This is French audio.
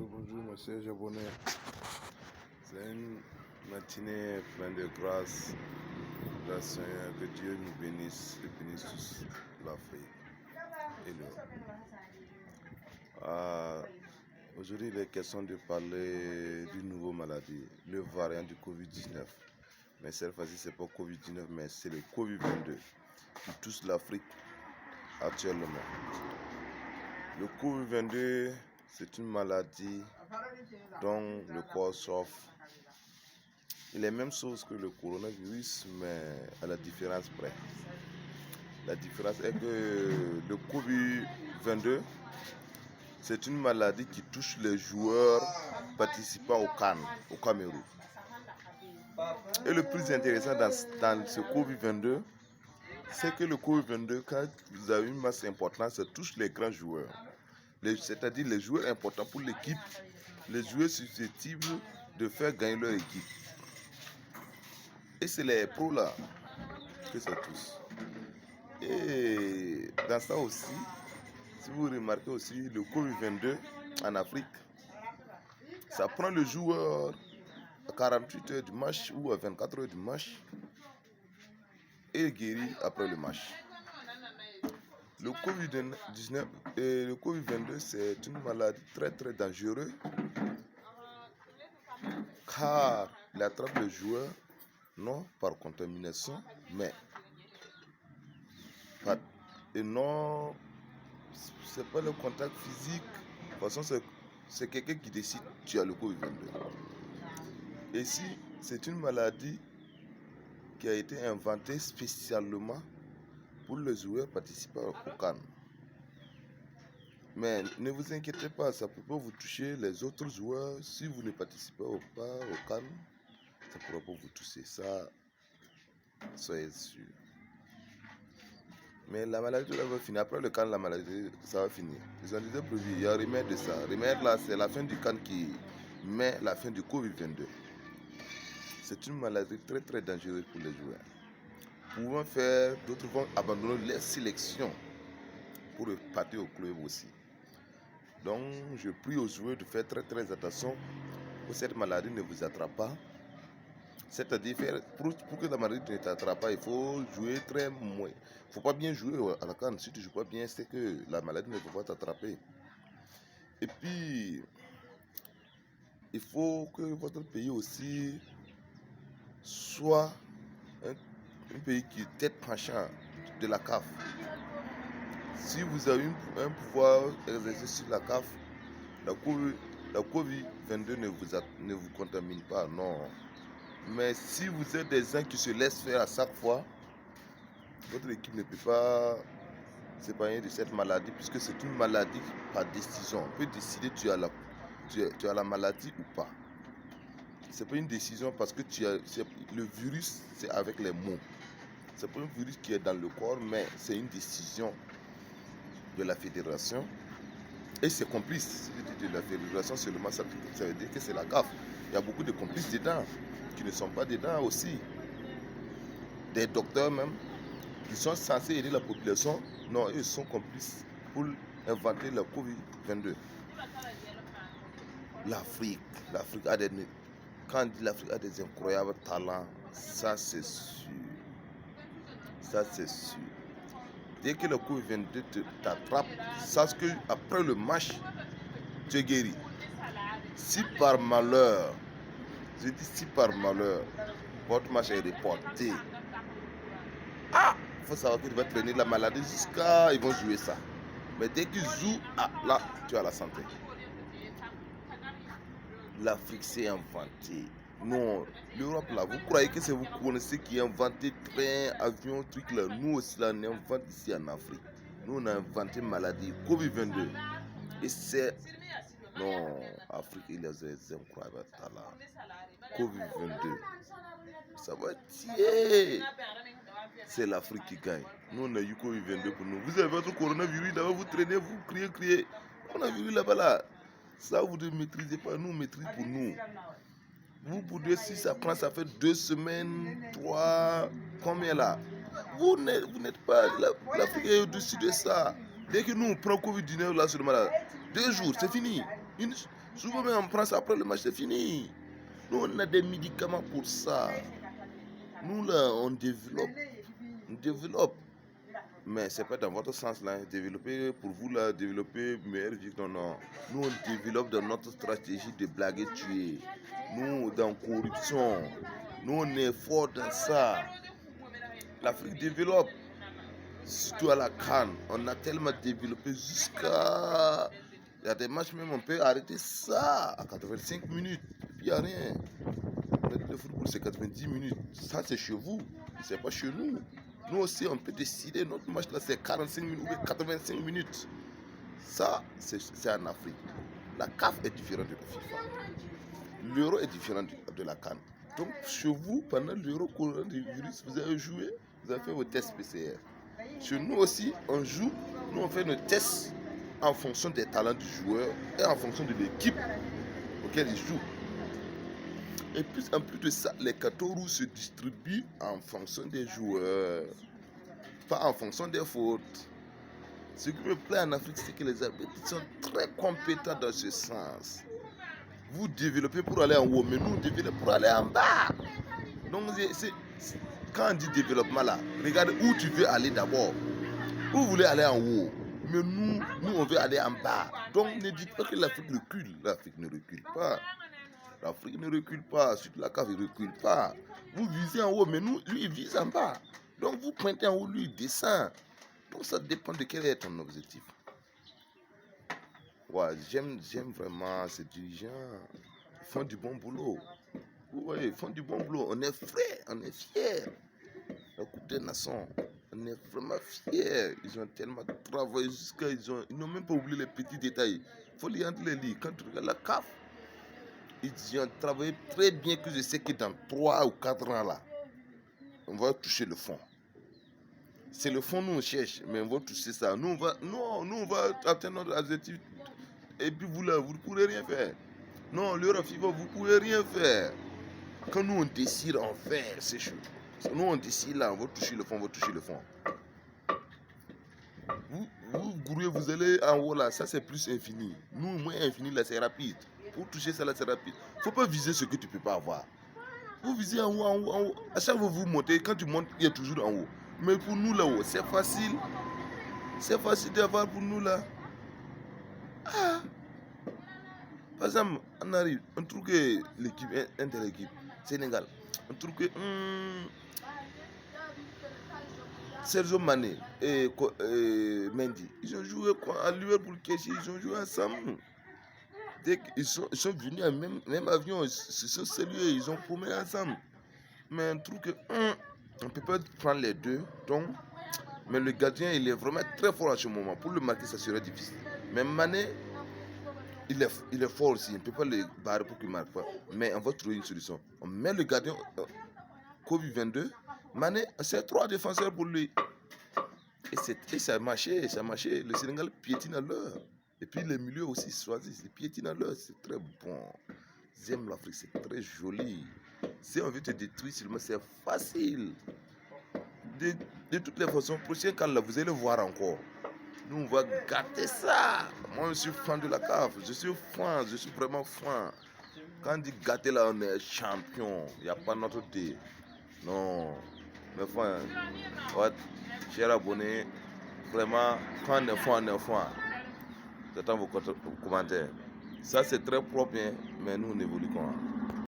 Bonjour, monsieur Jabonais. C'est une matinée pleine de grâce. Le Seigneur, que Dieu nous bénisse et bénisse tous l'Afrique et l'Europe. Aujourd'hui, il est question de parler d'une nouvelle maladie, le variant du Covid-19. Mais cette fois-ci, ce n'est pas Covid-19, mais c'est le Covid-22 qui touche l'Afrique actuellement. Le Covid-22, c'est une maladie dont le corps souffre. Il est la même chose que le coronavirus, mais à la différence près. La différence est que le Covid-22, c'est une maladie qui touche les joueurs participant au CAN, au Cameroun. Et le plus intéressant dans ce Covid-22, c'est que le Covid-22, quand vous avez une masse importante, ça touche les grands joueurs. C'est-à-dire les joueurs importants pour l'équipe, les joueurs susceptibles de faire gagner leur équipe. Et c'est les pros là que ça touche. Et dans ça aussi, si vous remarquez aussi, le Covid-22 en Afrique, ça prend le joueur à 48 heures du match ou à 24 heures du match et guérit après le match. Le Covid-19 et le Covid-22, c'est une maladie très très dangereuse car il attrape le joueur non par contamination, mais non, c'est pas le contact physique. De toute façon, c'est quelqu'un qui décide que tu as le Covid-22. Et si c'est une maladie qui a été inventée spécialement pour les joueurs participant au CAN. Mais ne vous inquiétez pas, ça ne peut pas vous toucher les autres joueurs. Si vous ne participez pas au CAN, ça ne pourra pas vous toucher. Ça, soyez sûr. Mais la maladie va finir. Après le CAN, la maladie, ça va finir. Ils ont déjà prévu, il y a un remède de ça. Le remède là, c'est la fin du CAN qui met la fin du Covid-22. C'est une maladie très très dangereuse pour les joueurs. D'autres vont abandonner les sélections pour partir au club aussi. Donc, je prie aux joueurs de faire très très attention pour que cette maladie ne vous attrape pas. C'est-à-dire, pour que la maladie ne t'attrape pas, il faut jouer très moins. Il ne faut pas bien jouer à la canne. Si tu ne joues pas bien, c'est que la maladie ne peut pas t'attraper. Et puis, il faut que votre pays aussi soit un pays qui est tête penchante de la CAF. Si vous avez un pouvoir exercé sur la CAF, la Covid-22 ne vous contamine pas, non. Mais si vous êtes des gens qui se laissent faire à chaque fois, votre équipe ne peut pas s'épargner de cette maladie, puisque c'est une maladie par décision. On peut décider tu as la maladie ou pas. Ce n'est pas une décision parce que le virus, c'est avec les mots. Ce n'est pas un virus qui est dans le corps, mais c'est une décision de la fédération. Et c'est complice. De la fédération seulement, ça veut dire que c'est la CAF. Il y a beaucoup de complices dedans, qui ne sont pas dedans aussi. Des docteurs même, qui sont censés aider la population, non, ils sont complices pour inventer la Covid-22. L'Afrique a des... Quand on dit l'Afrique a des incroyables talents, ça c'est sûr. Ça c'est sûr. Dès que le Covid-22 t'attrape, sache qu'après le match, tu es guéri. Si par malheur, je dis si par malheur, votre match est reporté, il faut savoir qu'il va traîner la maladie jusqu'à ils vont jouer ça. Mais dès qu'ils jouent, là, tu as la santé. L'Afrique s'est inventée. Non, l'Europe là, vous croyez que c'est vous connaissez qui inventé train, avion, truc là. Nous aussi là, on invente ici en Afrique. Nous on a inventé maladie Covid-22. Et c'est... Non, Afrique, il y a des incroyables talents. Covid-22. Ça va tirer. C'est l'Afrique qui gagne. Nous on a eu Covid-22 pour nous. Vous avez votre coronavirus là-bas, vous traînez, vous criez. On a vu là-bas là. Ça vous ne maîtrisez pas, nous on maîtrise pour nous. Vous pouvez, si ça prend, ça fait 2 semaines, 3, combien là? Vous n'êtes pas, l'Afrique est au-dessus de ça. Dès que nous on prend Covid-19 là seulement là, 2 jours, c'est fini. Souvent même on prend ça après le match, c'est fini. Nous on a des médicaments pour ça. Nous là on développe. On développe. Mais c'est pas dans votre sens là. Développer pour vous là, développer meilleure vie. Non, non. Nous on développe dans notre stratégie de blaguer tuer. Nous dans corruption. Nous on est fort dans ça. L'Afrique développe. Surtout à la CAN. On a tellement développé jusqu'à. Il y a des matchs même, on peut arrêter ça à 85 minutes. Il n'y a rien. Le football, c'est 90 minutes. Ça, c'est chez vous. C'est pas chez nous. Nous aussi, on peut décider. Notre match, là, c'est 45 minutes ou 85 minutes. Ça, c'est en Afrique. La CAF est différente de la FIFA. L'euro est différent de la CAN. Donc, chez vous, pendant l'euro coronavirus, vous avez joué, vous avez fait vos tests PCR. Chez nous aussi, on joue, nous, on fait nos tests en fonction des talents du joueur et en fonction de l'équipe auquel il joue. Et puis, en plus de ça, les cartons rouges se distribuent en fonction des joueurs, pas en fonction des fautes. Ce qui me plaît en Afrique, c'est que les arbitres sont très compétents dans ce sens. Vous développez pour aller en haut, mais nous, on développe pour aller en bas. Donc, quand on dit développement là, regarde où tu veux aller d'abord. Vous voulez aller en haut. Mais nous, on veut aller en bas. Donc ne dites pas que l'Afrique recule. L'Afrique ne recule pas. L'Afrique ne recule pas. Surtout la CAF ne recule pas. Vous visez en haut, mais nous, lui, il vise en bas. Donc vous pointez en haut, lui, il descend. Donc ça dépend de quel est ton objectif. Ouais, j'aime vraiment ces dirigeants. Ils font du bon boulot. Vous voyez, ils font du bon boulot. On est frais, on est fiers. La Coupe des Nations. On est vraiment fiers. Ils ont tellement travaillé jusqu'à... Ils n'ont même pas oublié les petits détails. Il faut lire entre les lignes. Quand tu regardes la CAF, ils ont travaillé très bien, que je sais que dans 3 ou 4 ans là, on va toucher le fond. C'est le fond nous on cherche, mais on va toucher ça. Nous on va atteindre notre objectif. Et puis vous là, vous ne pourrez rien faire. Non, l'Europe FIFA, vous ne pourrez rien faire. Quand nous on décide en faire, c'est chaud. Nous on décide là, on va toucher le fond, on va toucher le fond. Vous grouillez, vous allez en haut là, ça c'est plus infini. Nous, moins infini là, c'est rapide. Pour toucher ça là, c'est rapide. Il ne faut pas viser ce que tu ne peux pas avoir. Vous visez en haut, en haut, en haut. À chaque fois que vous montez, quand tu montes, il y a toujours en haut. Mais pour nous là-haut, c'est facile. C'est facile d'avoir pour nous là. Ah. Par exemple, on arrive, on trouve que l'équipe, inter-équipe, Sénégal, on trouve que Sergio Mané et Mendy, ils ont joué à Liverpool, ils ont joué ensemble. Dès qu'ils sont venus à même avion, ils se sont salués, ils ont promené ensemble. Mais on trouve que on ne peut pas prendre les deux. Donc, mais le gardien, il est vraiment très fort à ce moment. Pour le marquer, ça serait difficile. Mais Mané, il est fort aussi. On ne peut pas le barrer pour qu'il ne marque pas. Mais on va trouver une solution. On met le gardien Covid-22. Mané, c'est 3 défenseurs pour lui. Et ça a marché, ça a marché. Le Sénégal piétine à l'heure. Et puis les milieux aussi choisissent. Ils piétinent à l'heure. C'est très bon. J'aime l'Afrique, c'est très joli. Si on veut te détruire, c'est facile. De toutes les façons, prochain cas là, vous allez voir encore. Nous, on va gâter ça. Moi, je suis fan de la CAF. Je suis vraiment fan. Quand on dit gâter là, on est champion. Il n'y a pas notre thé. Non. Mais fan, ouais, chers abonnés, vraiment, quand on est fan, j'attends vos commentaires. Ça, c'est très propre, hein, mais nous, on évolue quoi.